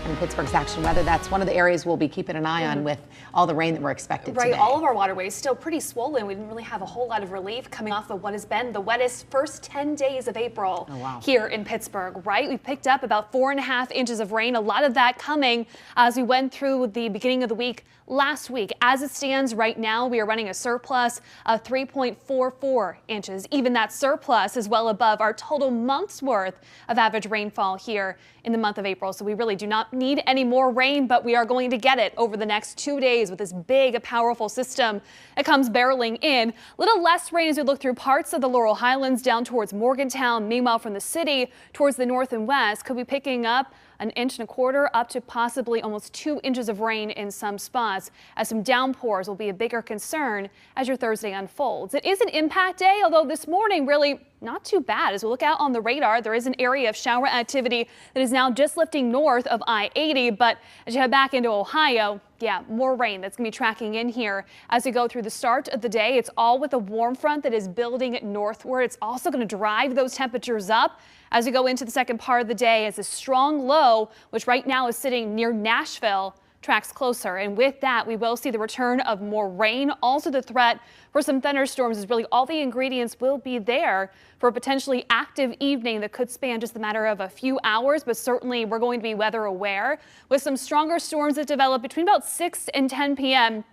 from Pittsburgh's Action Weather. That's one of the areas we'll be keeping an eye on with all the rain that we're expected right, today. all of our waterways still pretty swollen. We didn't really have a whole lot of relief coming off of what has been the wettest first 10 days of April here in Pittsburgh, right? We picked up about 4.5 inches of rain, a lot of that coming as we went through the beginning of the week last week. As it stands right now, we are running a surplus of 3.44 inches. Even that surplus is well above our total month's worth of average rainfall here in the month of April. So we really do not need any more rain, but we are going to get it over the next 2 days with this big, powerful system that comes barreling in. A little less rain as we look through parts of the Laurel Highlands down towards Morgantown. Meanwhile, from the city towards the north and west, could be picking up 1.25 inches up to possibly almost 2 inches of rain in some spots, as some downpours will be a bigger concern as your Thursday unfolds. It is an impact day, although this morning really not too bad. As we look out on the radar, there is an area of shower activity that is now just lifting north of I-80, but as you head back into Ohio, yeah, more rain that's going to be tracking in here as we go through the start of the day. It's all with a warm front that is building northward. It's also going to drive those temperatures up as we go into the second part of the day, as a strong low, which right now is sitting near Nashville, tracks closer. And with that, we will see the return of more rain. Also, the threat for some thunderstorms is really all the ingredients will be there for a potentially active evening that could span just a matter of a few hours. But certainly we're going to be weather aware with some stronger storms that develop between about 6 and 10 p.m.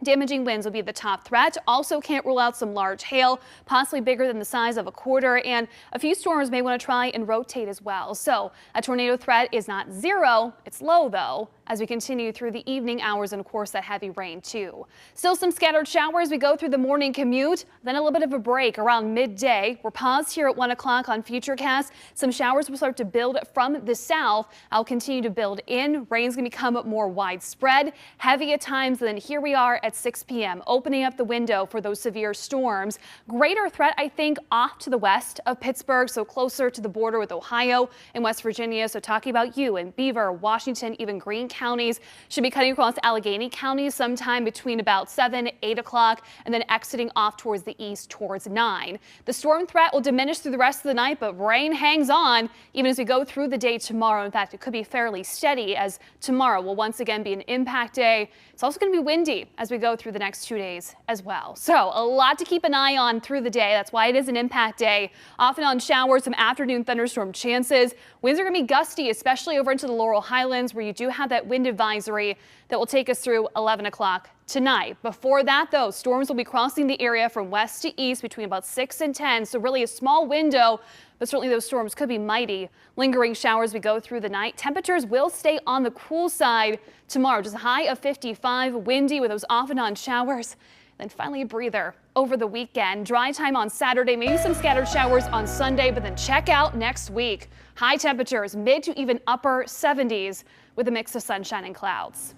Damaging winds will be the top threat. Also can't rule out some large hail, possibly bigger than the size of a quarter, and a few storms may want to try and rotate as well. So a tornado threat is not zero. It's low, though, as we continue through the evening hours and, of course, that heavy rain, too. Still some scattered showers. We go through the morning commute, then a little bit of a break around midday. We're paused here at 1 o'clock on Futurecast. Some showers will start to build from the south. I'll continue to build in. Rain's going to become more widespread, heavy at times. And then here we are at 6 p.m., opening up the window for those severe storms. Greater threat, I think, off to the west of Pittsburgh, so closer to the border with Ohio and West Virginia. So talking about you and Beaver, Washington, even Greene counties should be cutting across Allegheny County sometime between about 7, 8 o'clock, and then exiting off towards the east towards 9. The storm threat will diminish through the rest of the night, but rain hangs on even as we go through the day tomorrow. In fact, it could be fairly steady, as tomorrow will once again be an impact day. It's also going to be windy as we go through the next 2 days as well. So a lot to keep an eye on through the day. That's why it is an impact day. Off and on showers, some afternoon thunderstorm chances. Winds are going to be gusty, especially over into the Laurel Highlands, where you do have that wind advisory that will take us through 11 o'clock tonight. Before that, though, storms will be crossing the area from west to east between about 6 and 10. So really a small window, but certainly those storms could be mighty. Lingering showers we go through the night. Temperatures will stay on the cool side tomorrow. Just a high of 55, windy with those off and on showers. Then finally a breather over the weekend. Dry time on Saturday, maybe some scattered showers on Sunday, but then check out next week. High temperatures, mid to even upper 70s with a mix of sunshine and clouds.